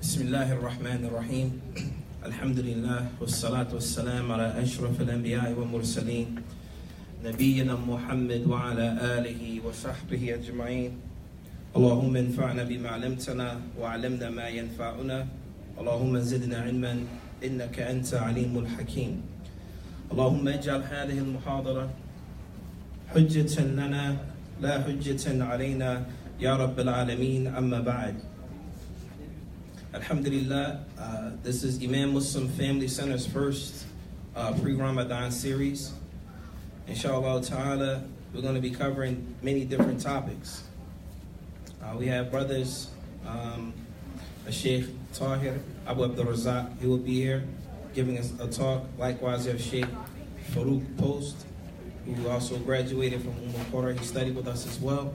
Bismillahir Rahmanir Rahim. Alhamdulillah, wassalatu wassalam ala ashraf al-anbiya'i wa mursaleen, nabiyyina Muhammad wa ala alihi wa sahbihi ajma'in. Allahumma anfa'na bima 'allamtana wa 'allimna ma yanfa'una. Allahumma zidna 'ilman innaka anta 'alimul hakim. Allahumma ij'al hadhihi al-muhadara hujjatan lana la hujjatan 'alayna ya rabbil alamin, amma ba'd. Alhamdulillah, this is Imam Muslim Family Center's first pre-Ramadan series. Inshallah ta'ala, we're going to be covering many different topics. We have brothers, Sheikh Tahir Abu Abdul Razak, he will be here giving us a talk. Likewise, we have Sheikh Farouk Post, who also graduated from Qura. He studied with us as well.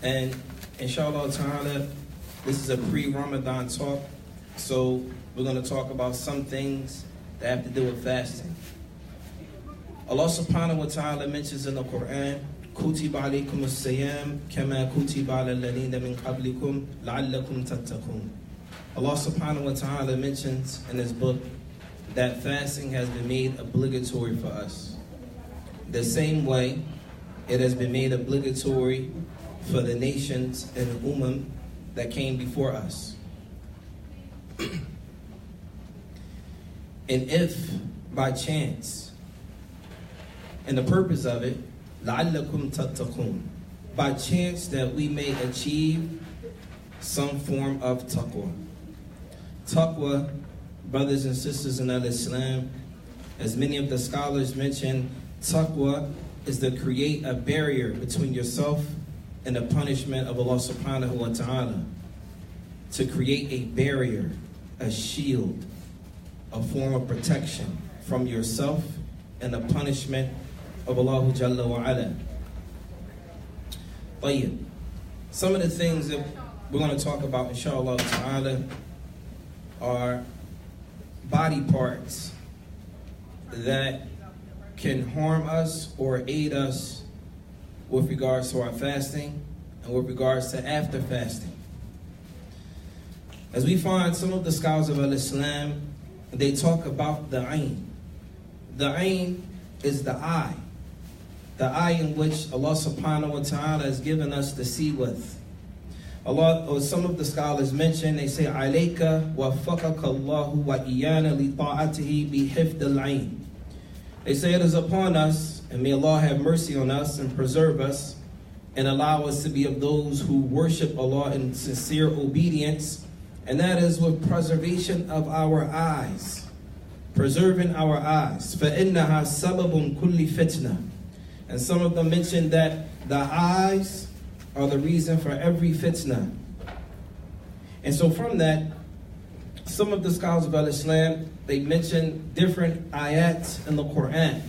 And inshallah ta'ala, this is a pre-Ramadan talk, so we're going to talk about some things that have to do with fasting. Allah subhanahu wa ta'ala mentions in the Quran, كُتِبَ عَلَيْكُمُ الصِّيَامُ كَمَا كُتِبَ عَلَى الَّذِينَ مِنْ قَبْلِكُمْ لَعَلَّكُمْ تَتَّقُونَ. Allah subhanahu wa ta'ala mentions in his book that fasting has been made obligatory for us. The same way it has been made obligatory for the nations and the ummah that came before us. And if by chance, and the purpose of it, لَعَلَّكُمْ تَتَّقُونَ, by chance that we may achieve some form of taqwa. Taqwa, brothers and sisters in Islam, as many of the scholars mention, taqwa is to create a barrier between yourself and the punishment of Allah subhanahu wa ta'ala. To create a barrier, a shield, a form of protection from yourself and the punishment of Allah Jalla wa Ala. Some of the things that we're going to talk about, inshallah ta'ala, are body parts that can harm us or aid us with regards to our fasting and with regards to after fasting. As we find some of the scholars of Islam, they talk about the ayn. The ayn is the eye in which Allah subhanahu wa ta'ala has given us to see with. Allah, or some of the scholars mention, they say, alayka wa faqaka Allahu wa iyana li ta'atihi bi hifd al-ayn. They say it is upon us, and may Allah have mercy on us and preserve us and allow us to be of those who worship Allah in sincere obedience, and that is with preservation of our eyes. Preserving our eyes. فَإِنَّهَا سَبَبٌ كُلِّ فِتْنَةٍ. And some of them mention that the eyes are the reason for every fitna. And so from that, some of the scholars of Islam, they mention different ayats in the Quran.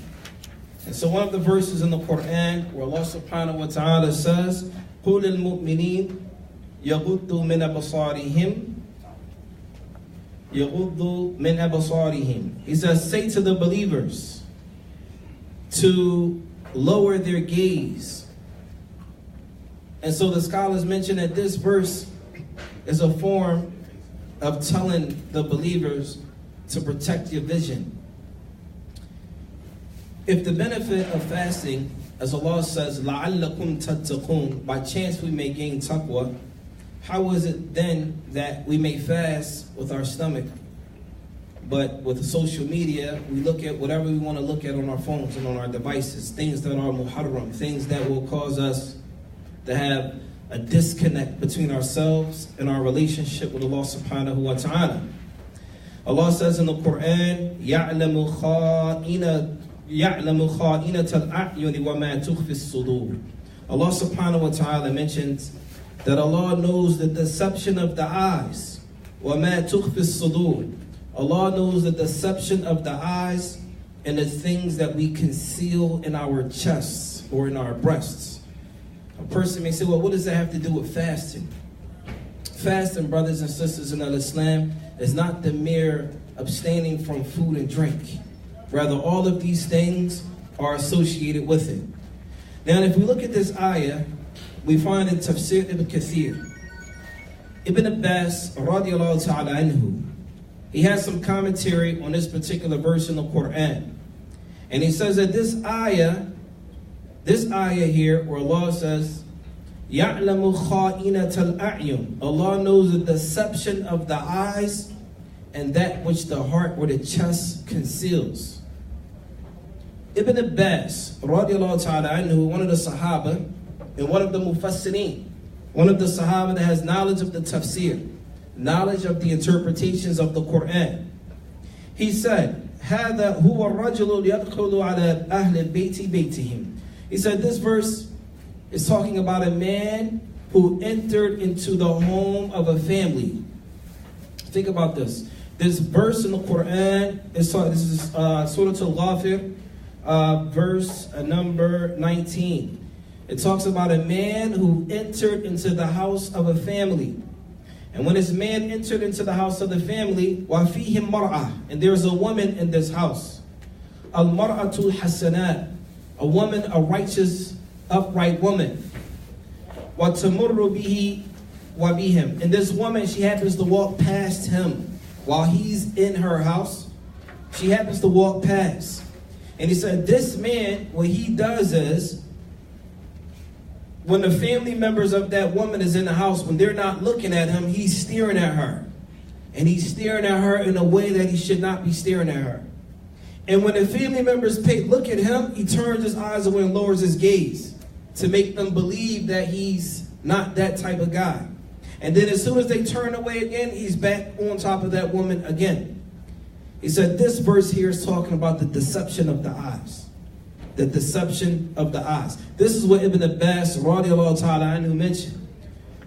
And so one of the verses in the Quran where Allah subhanahu wa ta'ala says, قُلِ الْمُؤْمِنِينَ يَغُضُّوا مِنْ أَبْصَارِهِمْ يَغُضُّوا مِنْ أَبْصَارِهِمْ. He says, say to the believers to lower their gaze. And so the scholars mention that this verse is a form of telling the believers to protect your vision. If the benefit of fasting, as Allah says, لَعَلَّكُمْ تَتَّقُونَ, by chance we may gain taqwa, how is it then that we may fast with our stomach? But with social media, we look at whatever we want to look at on our phones and on our devices, things that are muharram, things that will cause us to have a disconnect between ourselves and our relationship with Allah subhanahu wa ta'ala. Allah says in the Quran, يَعْلَمُ خَائِنَةَ الْأَعْيُنِ وَمَا تُخْفِي الصُّدُورِ. Allah subhanahu wa ta'ala mentions that Allah knows the deception of the eyes. وَمَا تُخْفِي الصُّدُورِ. Allah knows the deception of the eyes and the things that we conceal in our chests or in our breasts. A person may say, well, what does that have to do with fasting? Fasting, brothers and sisters in Islam, is not the mere abstaining from food and drink. Rather, all of these things are associated with it. Now, if we look at this ayah, we find in Tafsir Ibn Kathir Ibn Abbas radiallahu ta'ala anhu, he has some commentary on this particular verse in the Quran. And he says that this ayah here, where Allah says, يَعْلَمُ خَائِنَةَ الْأَعْيُنِ, Allah knows the deception of the eyes and that which the heart or the chest conceals. Ibn Abbas, radiallahu ta'ala anhu, one of the Sahaba, and one of the Mufassirin, one of the Sahaba that has knowledge of the tafsir, knowledge of the interpretations of the Quran. He said, هَذَا هُوَ الرَّجُلُ يَدْخُلُ عَلَى أَهْلِ الْبَيْتِ بَيْتِهِمْ. He said this verse is talking about a man who entered into the home of a family. Think about this. This verse in the Quran, this is Surah Al-Ghafir, verse number 19. It talks about a man who entered into the house of a family. And when this man entered into the house of the family, وَفِيهِمْ مَرْأَةٌ, and there's a woman in this house. Al-mar'atul hasanat, a woman, a righteous, upright woman. وَتَمُرُّ بِهِ وَبِهِمْ, and this woman, she happens to walk past him while he's in her house. She happens to walk past. And he said, this man, what he does is, when the family members of that woman is in the house, when they're not looking at him, he's staring at her. And he's staring at her in a way that he should not be staring at her. And when the family members look at him, he turns his eyes away and lowers his gaze to make them believe that he's not that type of guy. And then as soon as they turn away again, he's back on top of that woman again. He said this verse here is talking about the deception of the eyes. The deception of the eyes. This is what Ibn Abbas radiallahu ta'ala anhu mentioned.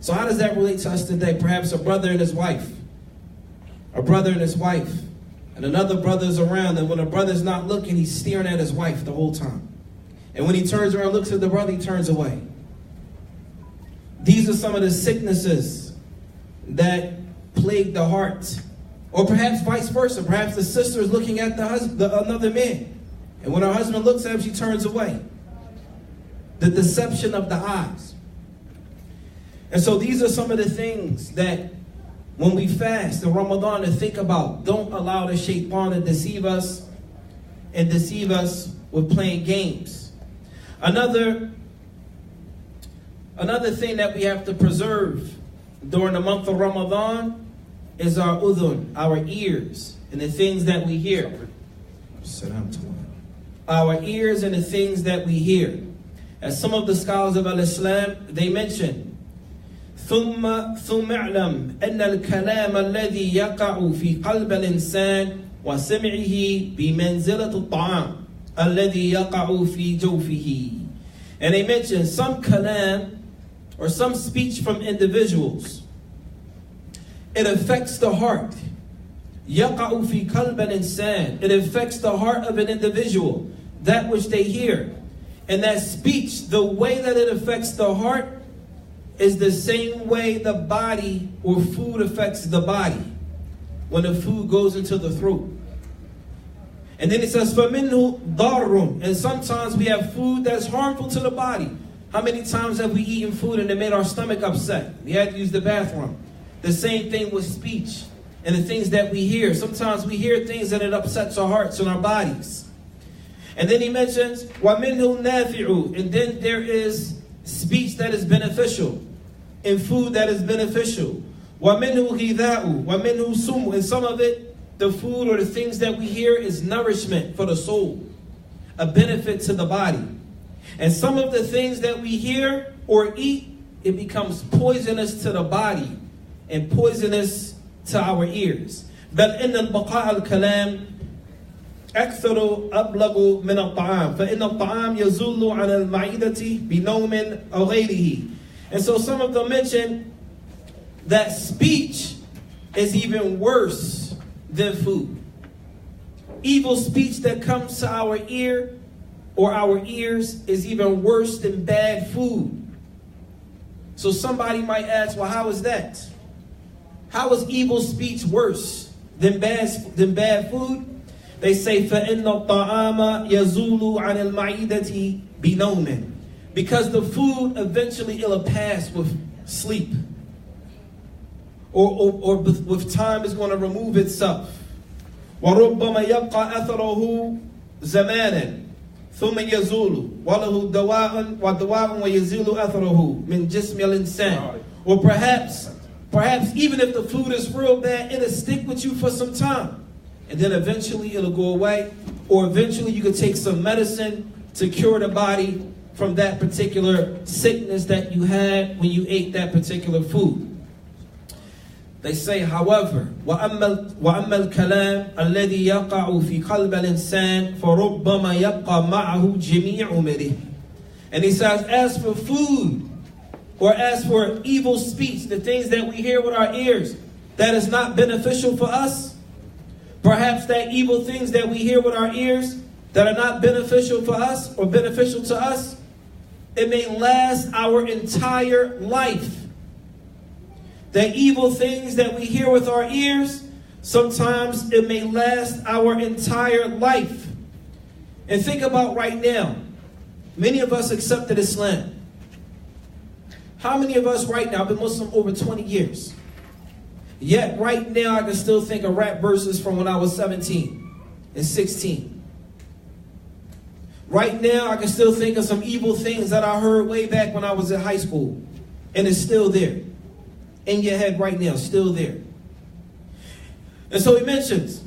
So how does that relate to us today? Perhaps a brother and his wife. A brother and his wife. And another brother's around, and when a brother's not looking, he's staring at his wife the whole time. And when he turns around and looks at the brother, he turns away. These are some of the sicknesses that plague the heart. Or perhaps vice versa. Perhaps the sister is looking at another man. And when her husband looks at him, she turns away. The deception of the eyes. And so these are some of the things that when we fast in Ramadan to think about. Don't allow the shaitan to deceive us and deceive us with playing games. Another thing that we have to preserve during the month of Ramadan is our udhun, our ears, and the things that we hear. Our ears and the things that we hear. As some of the scholars of Al-Islam, they mention, ثم اعلم أن الكلام الذي يقع في قلب الإنسان وسمعه بمنزلة الطعام الذي يقع في جوفه. And they mention some kalam or some speech from individuals. It affects the heart. يقع في قلب الإنسان. It affects the heart of an individual, that which they hear. And that speech, the way that it affects the heart is the same way the body or food affects the body when the food goes into the throat. And then it says, فَمِنْهُ ضَارٌ. And sometimes we have food that's harmful to the body. How many times have we eaten food and it made our stomach upset? We had to use the bathroom. The same thing with speech and the things that we hear. Sometimes we hear things and it upsets our hearts and our bodies. And then he mentions, وَمِنْهُ نَافِعُ. And then there is speech that is beneficial and food that is beneficial. وَمِنْهُ غِذَاءُ وَمِنْهُ سُمُّ. And some of it, the food or the things that we hear, is nourishment for the soul, a benefit to the body. And some of the things that we hear or eat, it becomes poisonous to the body and poisonous to our ears. بل إن البقاء الكلام أكثر أبلغ من الطعام فإن الطعام يزول عن المعدة بنوم أو غيره. And so some of them mention that speech is even worse than food. Evil speech that comes to our ear or our ears is even worse than bad food. So somebody might ask, well, how is that? How is evil speech worse than bad food? They say, فَإِنَّ الطَّعَامَ يَزُولُ عَنِ الْمَعِدَةِ بِنَوْمٍ. Because the food eventually it'll pass with sleep. or with time is going to remove itself. وَرُبَّمَا يَبْقَى أَثَرُهُ زَمَانًا ثُمَّ يَزُولُ وَلَهُ دَوَاءٌ وَدَوَاءٌ وَيَزِيلُ أَثَرُهُ مِنْ جِسْمِ الْإِنسَانِ. Or perhaps even if the food is real bad, it'll stick with you for some time. And then eventually it'll go away. Or eventually you could take some medicine to cure the body from that particular sickness that you had when you ate that particular food. They say, however, وَأَمَّا الْكَلَامِ الَّذِي يَقَعُ فِي قَلْبِ الْإِنسَانِ فَرُبَّمَا يَبْقَى مَعَهُ جَمِيعُ أُمُرِهِ. And he says, as for food, or as for evil speech, the things that we hear with our ears, that is not beneficial for us, perhaps that evil things that we hear with our ears that are not beneficial for us or beneficial to us, it may last our entire life. The evil things that we hear with our ears, sometimes it may last our entire life. And think about right now, many of us accepted Islam. How many of us right now have been Muslim over 20 years? Yet right now I can still think of rap verses from when I was 17 and 16. Right now I can still think of some evil things that I heard way back when I was in high school. And it's still there. In your head right now, still there. And so he mentions,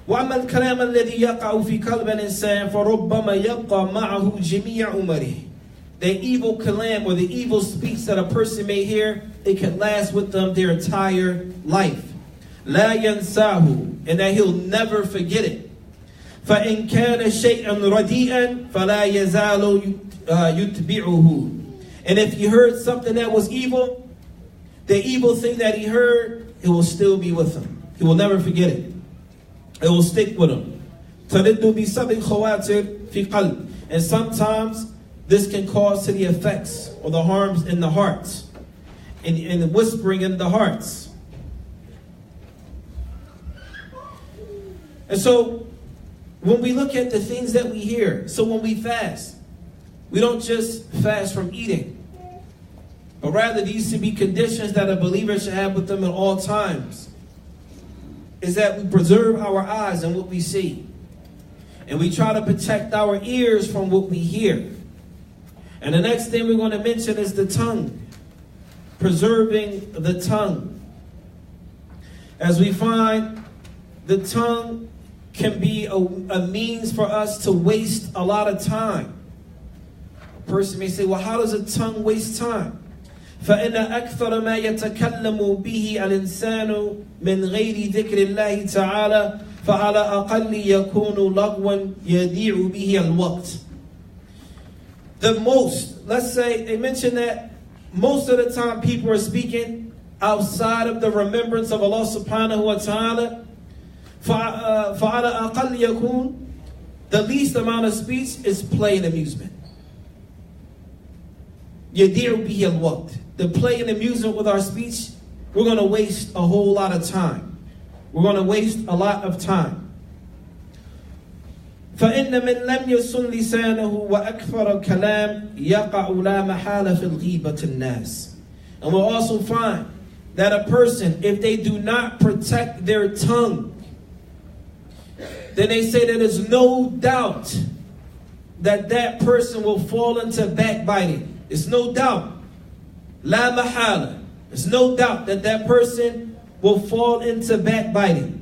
وَأَمَّا الْكَلَامَ الَّذِي يَقَعُ فِي قَلْبِ الْإِنسَانِ فَرُبَّمَا يَبْقَى مَعَهُ جَمِيعُ أُمُرِهِ. The evil kalam or the evil speech that a person may hear, it can last with them their entire life. لَا يَنْسَاهُ. And that he'll never forget it. فَإِنْ كَانَ شَيْئًا رَدِيئًا فَلَا يَزَالُ يُتْبِعُهُ. And if he heard something that was evil, the evil thing that he heard, it will still be with him. He will never forget it. It will stick with him. And sometimes this can cause to the effects or the harms in the hearts, and the whispering in the hearts. And so when we look at the things that we hear, so when we fast, we don't just fast from eating, but rather these should be conditions that a believer should have with them at all times. Is that we preserve our eyes and what we see. And we try to protect our ears from what we hear. And the next thing we're going to mention is the tongue. Preserving the tongue. As we find, the tongue can be a means for us to waste a lot of time. A person may say, well, how does a tongue waste time? فإن أكثر ما يتكلم به الإنسان من غير ذكر الله تعالى فعلى أقل يكون لغوا يضيع به الوقت. The most, let's say, they mention that most of the time people are speaking outside of the remembrance of Allah subhanahu wa ta'ala. فعلى أقل يكون, the least amount of speech is play and amusement. يضيع به الوقت. The play and amusement with our speech, we're going to waste a whole lot of time. We're going to waste a lot of time. فإن من لم يصن لسانه وأكثر الكلام يقع لا محالة في الغيبة الناس. And we'll also find that a person, if they do not protect their tongue, then they say that there's no doubt that that person will fall into backbiting. There's no doubt. La mahala. There's no doubt that that person will fall into backbiting.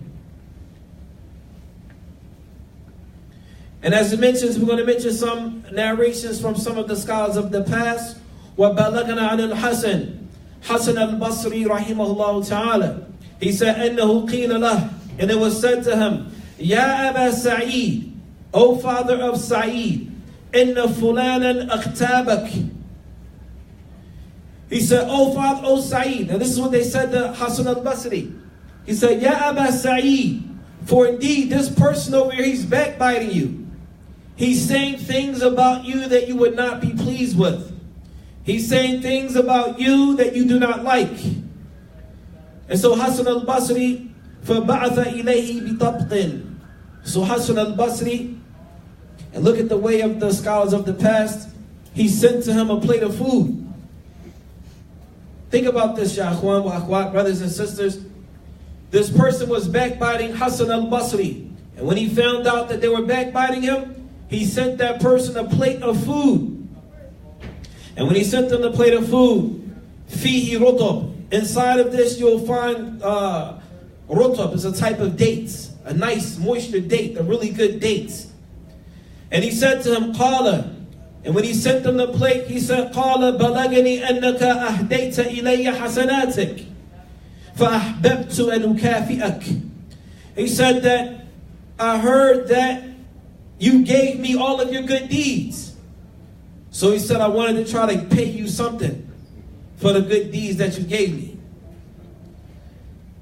And as it mentions, we're going to mention some narrations from some of the scholars of the past. وَبَلَغَنَا عَنِ الْحَسَنِ Hasan al-Basri rahimahullah ta'ala. He said, أَنَّهُ قِيلَ لَهُ. And it was said to him, يَا أَبَا سَعِيدٍ, O father of Sa'id, إِنَّ فُلَانًا أَخْتَابَكَ. He said, oh father, oh Sa'id. And this is what they said to Hasan al-Basri. He said, Ya Aba Sa'id, for indeed this person over here, he's backbiting you. He's saying things about you that you would not be pleased with. He's saying things about you that you do not like. And so Hasan al-Basri, فَبَعَثَ إِلَيْهِ بِطَبْقٍ. So Hasan al-Basri, and look at the way of the scholars of the past, he sent to him a plate of food. Think about this, ya akhwan wa akhwat, brothers and sisters. This person was backbiting Hassan al-Basri. And when he found out that they were backbiting him, he sent that person a plate of food. And when he sent them the plate of food, fihi rutab. Inside of this you'll find rutab is a type of dates. A nice moisture date, a really good dates. And he said to him, Qala. And when he sent them the plate, he said, Qala balagani annaka ahdayta ilayya hasanatik. Fa'ahbabtu an ukafi'ak. He said that, I heard that you gave me all of your good deeds. So he said, I wanted to try to pay you something for the good deeds that you gave me.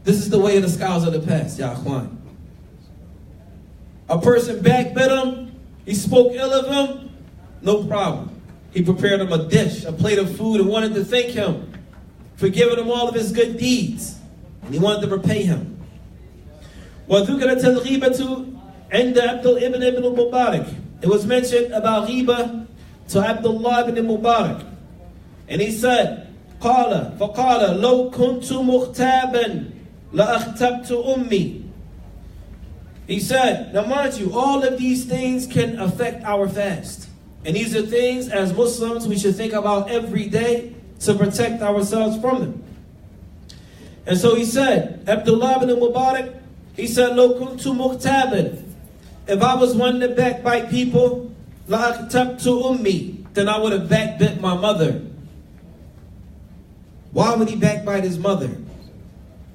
This is the way of the scholars of the past, ya akhwan. A person backbit him, he spoke ill of him, no problem. He prepared him a dish, a plate of food, and wanted to thank him for giving him all of his good deeds. And he wanted to repay him. وَذُكَرَتِ الْغِيبَةُ عِنْدَ عَبْدُ ibn Mubarak. It was mentioned about ghiba to Abdullah ibn Mubarak. And he said, قَالَ فَقَالَ لَوْ كُنْتُ مُغْتَابًا لَأَخْتَبْتُ أُمِّي. He said, now mind you, all of these things can affect our fast. And these are things, as Muslims, we should think about every day to protect ourselves from them. And so he said, Abdullah ibn Mubarak, he said, لَوْ كُنْتُ مُغْتَابًا. If I was one to backbite people, لَأَخْتَبْتُ أُمِّي, then I would have backbit my mother. Why would he backbite his mother?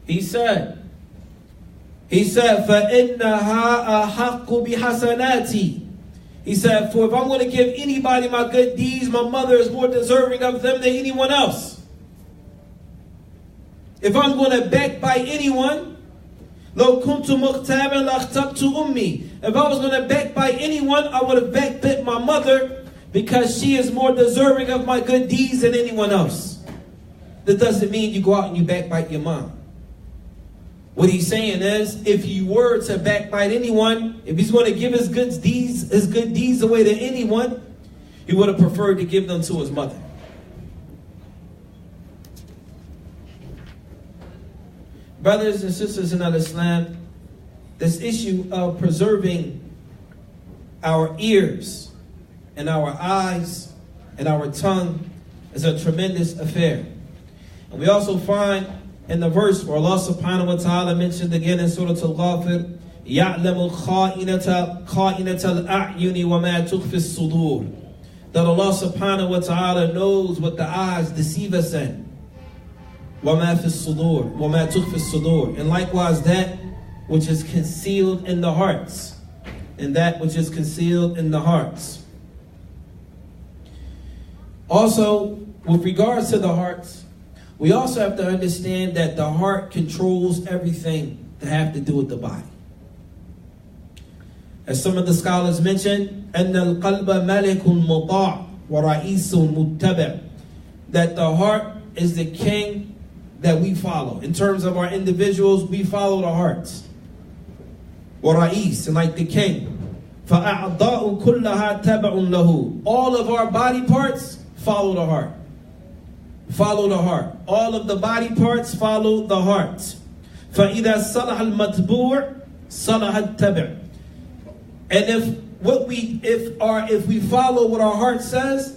He said, فَإِنَّهَا أَحَقُّ بِحَسَنَاتِي. He said, for if I'm going to give anybody my good deeds, my mother is more deserving of them than anyone else. If I'm going to backbite anyone, لَوْ كُنْتُ مُغْتَابًا لَأَخْتَبْتُ أُمِّي. If I was going to backbite anyone, I would have backbit my mother because she is more deserving of my good deeds than anyone else. That doesn't mean you go out and you backbite your mom. What he's saying is, if he were to backbite anyone, if he's going to give his good deeds away to anyone, he would have preferred to give them to his mother. Brothers and sisters in Islam, this issue of preserving our ears and our eyes and our tongue is a tremendous affair. And we also find in the verse where Allah subhanahu wa ta'ala mentioned again in Surah Al-Ghafir, يَعْلَمُ خَائِنَةَ الْأَعْيُنِ وَمَا تُخْفِي الصُّدُورِ. That Allah subhanahu wa ta'ala knows what the eyes deceive us in. وَمَا فِي الصُّدُورِ وَمَا تُخْفِي الصُّدُورِ. And likewise that which is concealed in the hearts. And that which is concealed in the hearts. Also, with regards to the hearts, we also have to understand that the heart controls everything that have to do with the body. As some of the scholars mentioned, أَنَّ الْقَلْبَ مَلِكٌ مُطَاعٌ وَرَئِيسٌ مُتَّبَعٌ. That the heart is the king that we follow. In terms of our individuals, we follow the hearts. وَرَئِيسٌ, and like the king. فَأَعْضَاءُ كُلَّهَا تَبَعٌ لَهُ. All of our body parts follow the heart. Follow the heart. All of the body parts follow the heart. فَإِذَا صَلَحَ الْمَتْبُوعُ صَلَحَ التَّبِعُ. And if we follow what our heart says,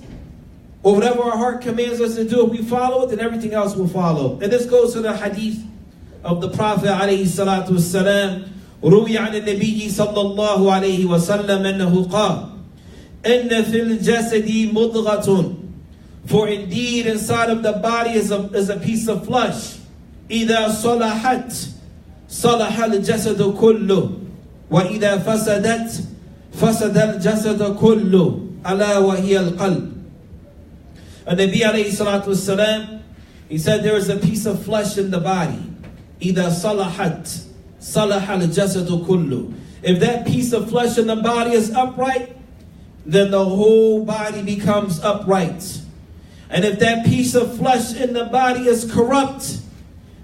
or whatever our heart commands us to do, if we follow it, then everything else will follow. And this goes to the hadith of the Prophet alayhi salatu wassalam. روي عن النبي صلى الله عليه وسلم أنه قال إن في الجسد مضغة. For indeed inside of the body is a piece of flesh. إذا صلحت صلح الجسد كله وإذا فسدت فسد الجسد كله ألا وهي القلب. And Nabi alayhi salatu wasalam, he said there is a piece of flesh in the body. إذا صلحت صلح الجسد كله. If that piece of flesh in the body is upright, then the whole body becomes upright. And if that piece of flesh in the body is corrupt,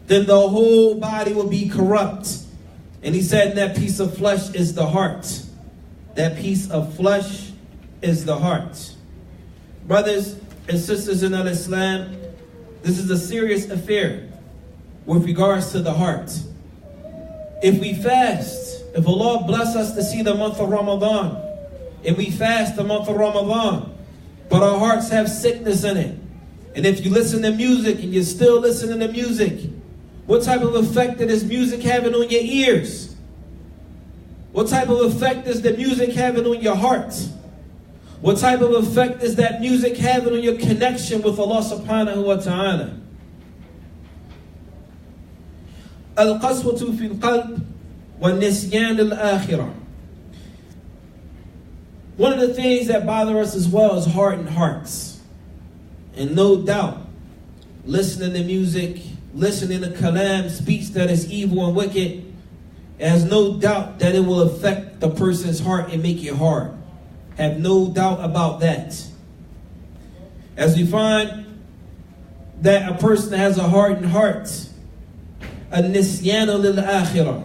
then the whole body will be corrupt. And he said that piece of flesh is the heart. That piece of flesh is the heart. Brothers and sisters in Islam, This is a serious affair with regards to the heart. If we fast, if Allah bless us to see the month of Ramadan, if we fast the month of Ramadan, but our hearts have sickness in it, and if you listen to music and you're still listening to music, what type of effect is music having on your ears? What type of effect is the music having on your heart? What type of effect is that music having on your connection with Allah subhanahu wa ta'ala? Al-qaswatu fil qalb wa nisyan al-akhirah. One of the things that bother us as well is hardened hearts. And no doubt, listening to music, listening to kalam, speech that is evil and wicked, it has no doubt that it will affect the person's heart and make it hard. Have no doubt about that. As we find that a person has a hardened heart, النسيان للآخرة,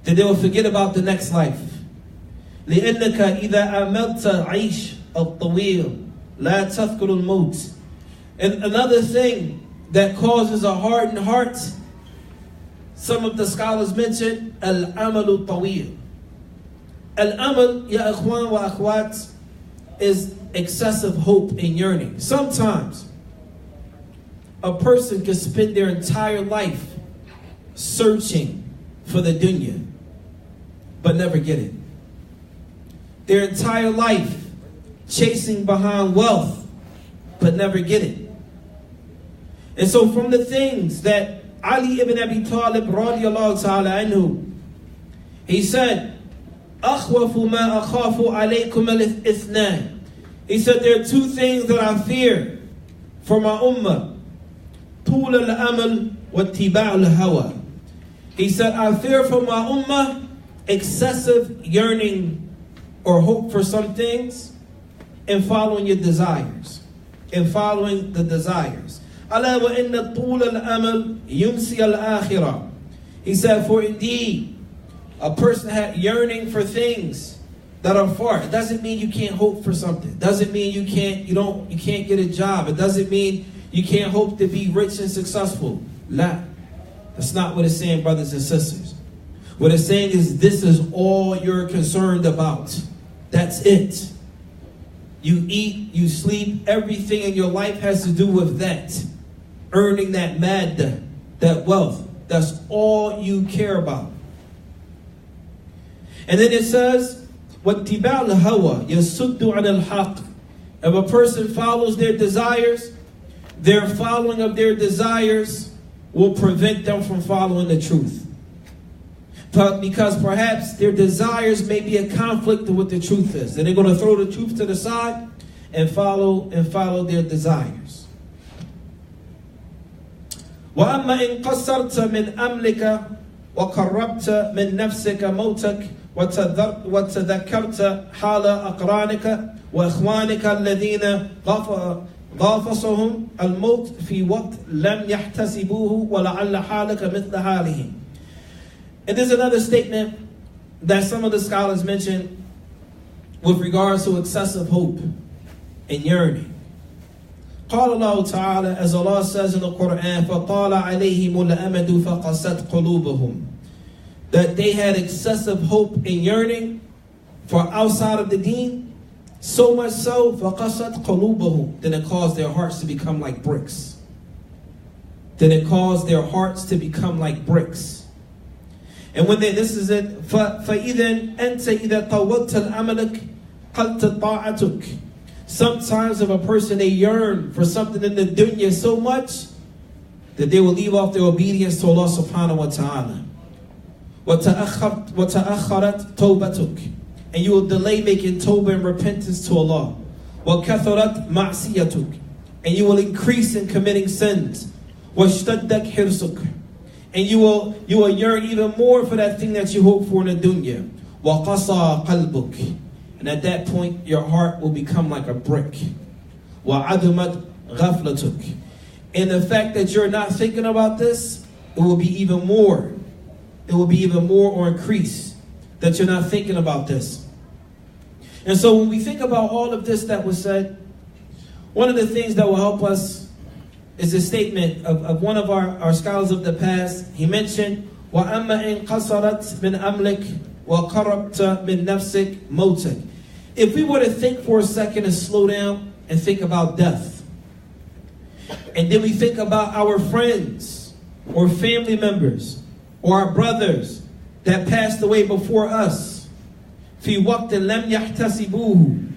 that they will forget about the next life. لأنك إذا أملت عيش الطويل لا تذكر الموت. And another thing that causes a hardened heart, some of the scholars mention al-amal al-tawil. Al-amal, ya akhwan wa akhwat, is excessive hope and yearning. Sometimes a person can spend their entire life searching for the dunya, but never get it. Their entire life chasing behind wealth, but never get it. And so from the things that Ali ibn Abi Talib radiallahu ta'ala anhu, he said, أَخْوَفُ مَا أَخَافُ عَلَيْكُمَ الْإِثْنَانِ. He said, there are two things that I fear for my ummah. طُولَ الْأَمَلِ وَاتِّبَاعُ الْهَوَى. He said, I fear for my ummah excessive yearning or hope for some things and following your desires. And following the desires. أَلَا وَإِنَّ طُولَ الْأَمَلِ يُمْسِيَ الْآخِرَةِ. He said, for indeed, a person had yearning for things that are far. It doesn't mean you can't hope for something. It doesn't mean you can't get a job. It doesn't mean you can't hope to be rich and successful. La. That's not what it's saying, brothers and sisters. What it's saying is this is all you're concerned about. That's it. You eat, you sleep, everything in your life has to do with that. Earning that madda, that wealth. That's all you care about. And then it says, وَاتِّبَاعُ الْهَوَى يَسُدُّ عَنَ الْحَقِّ. If a person follows their desires, their following of their desires will prevent them from following the truth. Because perhaps their desires may be a conflict with what the truth is. And they're going to throw the truth to the side and follow their desires. وَأَمَّا إِن قَصَّرْتَ مِنْ أَمْلِكَ وَقَرَّبْتَ مِنْ نَفْسِكَ مَوْتَكَ وتذكرت حال أقرانك وإخوانك الذين غافصهم الموت في وقت لم يحتسبوه ولعل حالك مثل حالهم. And there's another statement that some of the scholars mention with regards to excessive hope and yearning. قال الله تعالى, as Allah says in the Quran, فَطَالَ عَلَيْهِمُ الْأَمَدُ فَقَسَتْ قُلُوبُهُم. That they had excessive hope and yearning for outside of the deen, so much so, فَقَسَتْ قُلُوبُهُم, then it caused their hearts to become like bricks. Then it caused their hearts to become like bricks. And when this is it, فَإِذَنْ أَنْتَ إِذَا طَوَّدْتَ الْأَمَلَكَ قَلْتَ طَاعَتُكَ. Sometimes if a person, they yearn for something in the dunya so much that they will leave off their obedience to Allah subhanahu wa ta'ala. وَتَأَخَّرَتْ تَوْبَتُكَ. And you will delay making tawbah and repentance to Allah. وَكَثُرَتْ مَعْصِيَتُكَ. And you will increase in committing sins. وَاشْتَدَّكْ حِرْصُكَ. And you will yearn even more for that thing that you hope for in the dunya. وَقَصَى قَلْبُكَ. And at that point, your heart will become like a brick. وَعَدُمَتْ غَفْلَتُكَ. And the fact that you're not thinking about this, it will be even more. It will be even more or increase that you're not thinking about this. And so when we think about all of this that was said, one of the things that will help us is a statement of one of our scholars of the past. He mentioned, وَأَمَّا إِن قَصَرَتْ مِنْ أَمْلِكْ وَقَرَبْتَ مِنْ نَفْسِكْ مَوْتِكْ. If we were to think for a second and slow down and think about death, and then we think about our friends or family members or our brothers that passed away before us, فِي وَقْتٍ لَمْ يَحْتَسِبُوهُ,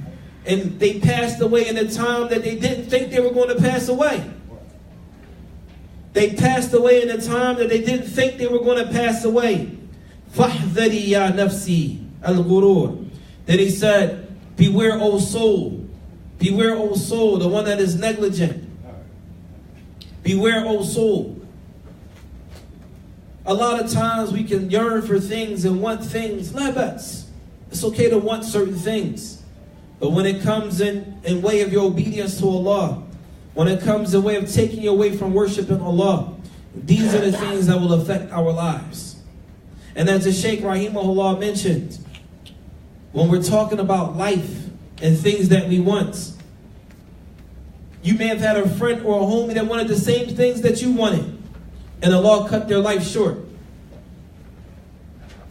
and they passed away in a time that they didn't think they were going to pass away. They passed away in a time that they didn't think they were going to pass away. فَاحْذَرِي يَا نَفْسِي الْغُرُورِ. Then he said, beware, O soul. Beware, O soul, the one that is negligent. Beware, O soul. A lot of times we can yearn for things and want things. Labats. It's okay to want certain things. But when it comes in way of your obedience to Allah, when it comes in way of taking you away from worshiping Allah, these are the things that will affect our lives. And as the Shaykh Rahimahullah mentioned, when we're talking about life and things that we want, you may have had a friend or a homie that wanted the same things that you wanted, and Allah cut their life short.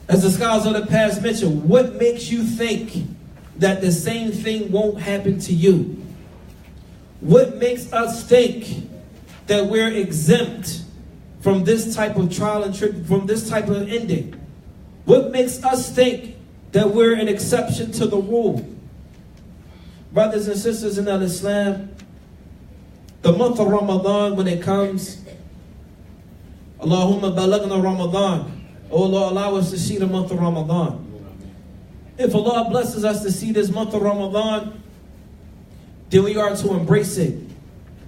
As the scholars of the past mentioned, what makes you think that the same thing won't happen to you? What makes us think that we're exempt from this type of trial and tribulation, from this type of ending? What makes us think that we're an exception to the rule? Brothers and sisters in Islam, the month of Ramadan, when it comes, Allahumma balagna Ramadan. Oh Lord, allow us to see the month of Ramadan. If Allah blesses us to see this month of Ramadan, then we are to embrace it.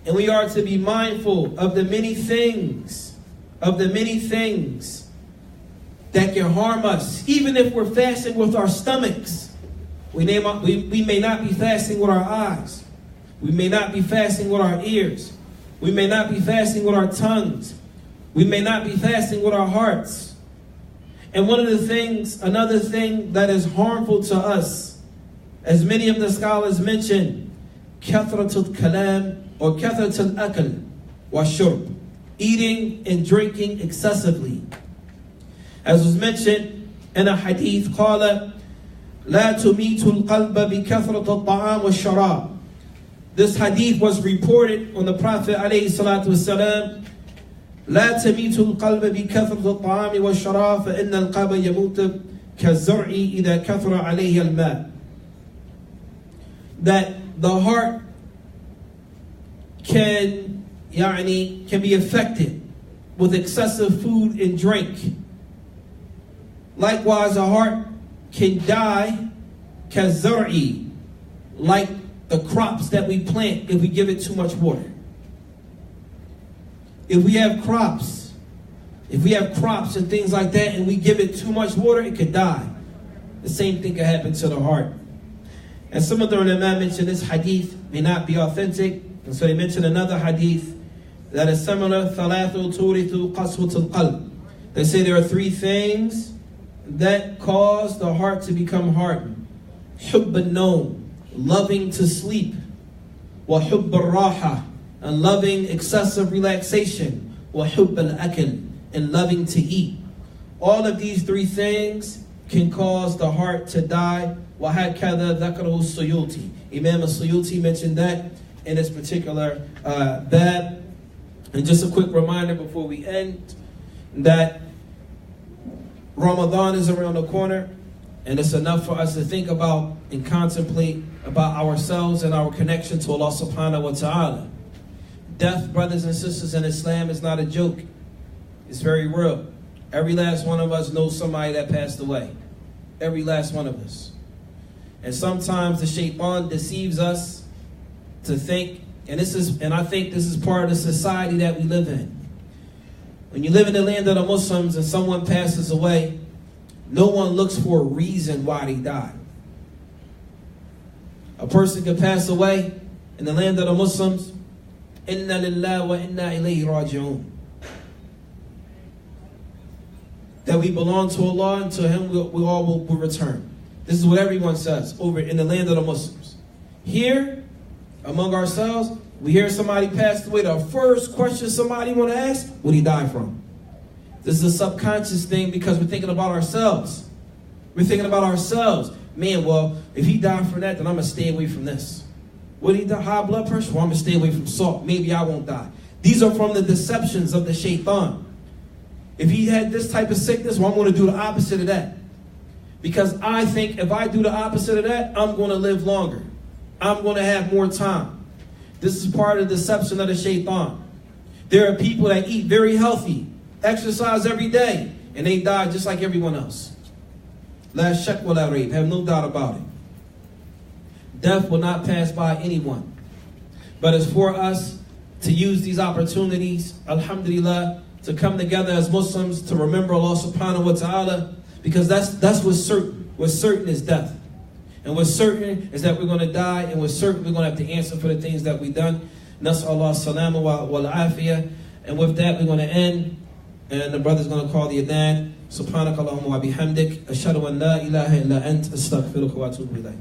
And we are to be mindful of the many things, that can harm us. Even if we're fasting with our stomachs, we may not be fasting with our eyes. We may not be fasting with our ears. We may not be fasting with our tongues. We may not be fasting with our hearts. And another thing that is harmful to us, as many of the scholars mentioned, kathratul kalam or kathratul akal wa shurb, eating and drinking excessively. As was mentioned in a hadith, قال لا تميت القلب بكثرة الطعام والشراب. This hadith was reported on the Prophet عليه الصلاة والسلام. لا تميت القلب بكثرة الطعام والشراب فإن القلب يموت كالزرع إذا كثر عليه الماء. That the heart can be affected with excessive food and drink. Likewise, a heart can die كالزرع, like the crops that we plant if we give it too much water. If we have crops and things like that, and we give it too much water, it could die. The same thing can happen to the heart. And some of the ulama mentioned this hadith may not be authentic, and so they mentioned another hadith that is similar. ثَلَاثُ تُورِثُ قَسْوَةُ الْقَلْبِ. They say there are three things that cause the heart to become hardened. حُبَّ النَّوْمِ, loving to sleep. وَحُبَّ الرَّاحَةِ, and loving excessive relaxation. وَحُبَّ الْأَكْلِ, and loving to eat. All of these three things can cause the heart to die. وَهَكَذَا ذَكَرَهُ السُّيُوطِي. Imam Suyuti mentioned that in this particular bab. And just a quick reminder before we end, that Ramadan is around the corner, and it's enough for us to think about and contemplate about ourselves and our connection to Allah subhanahu wa ta'ala. Death, brothers and sisters in Islam, is not a joke. It's very real. Every last one of us knows somebody that passed away. Every last one of us. And sometimes the shaitan deceives us to think, and I think this is part of the society that we live in. When you live in the land of the Muslims and someone passes away, no one looks for a reason why they died. A person can pass away in the land of the Muslims, inna lillahi wa inna ilayhi raji'un. That we belong to Allah, and to Him we all will return. This is what everyone says over in the land of the Muslims. Here, among ourselves, We hear somebody passed away, the first question somebody want to ask, what did he die from? This is a subconscious thing because we're thinking about ourselves. We're thinking about ourselves. Man, well, if he died from that, then I'm going to stay away from this. What did he die? High blood pressure? Well, I'm going to stay away from salt. Maybe I won't die. These are from the deceptions of the shaitan. If he had this type of sickness, well, I'm going to do the opposite of that. Because I think if I do the opposite of that, I'm going to live longer. I'm going to have more time. This is part of the deception of the shaitan. There are people that eat very healthy, exercise every day, and they die just like everyone else. La shak wa la rayb, have no doubt about it. Death will not pass by anyone. But it's for us to use these opportunities, alhamdulillah, to come together as Muslims to remember Allah subhanahu wa ta'ala, because that's what's certain. What's certain is death. And what's certain is that we're going to die, and what's certain we're going to have to answer for the things that we've done. Nas'Allah salama wal afiyah. And with that, we're going to end. And the brother's going to call the adhan. Subhanakallahumma wa bihamdik. Ashhadu an la ilaha illa ant. Astaghfiruka wa atubu ilayk.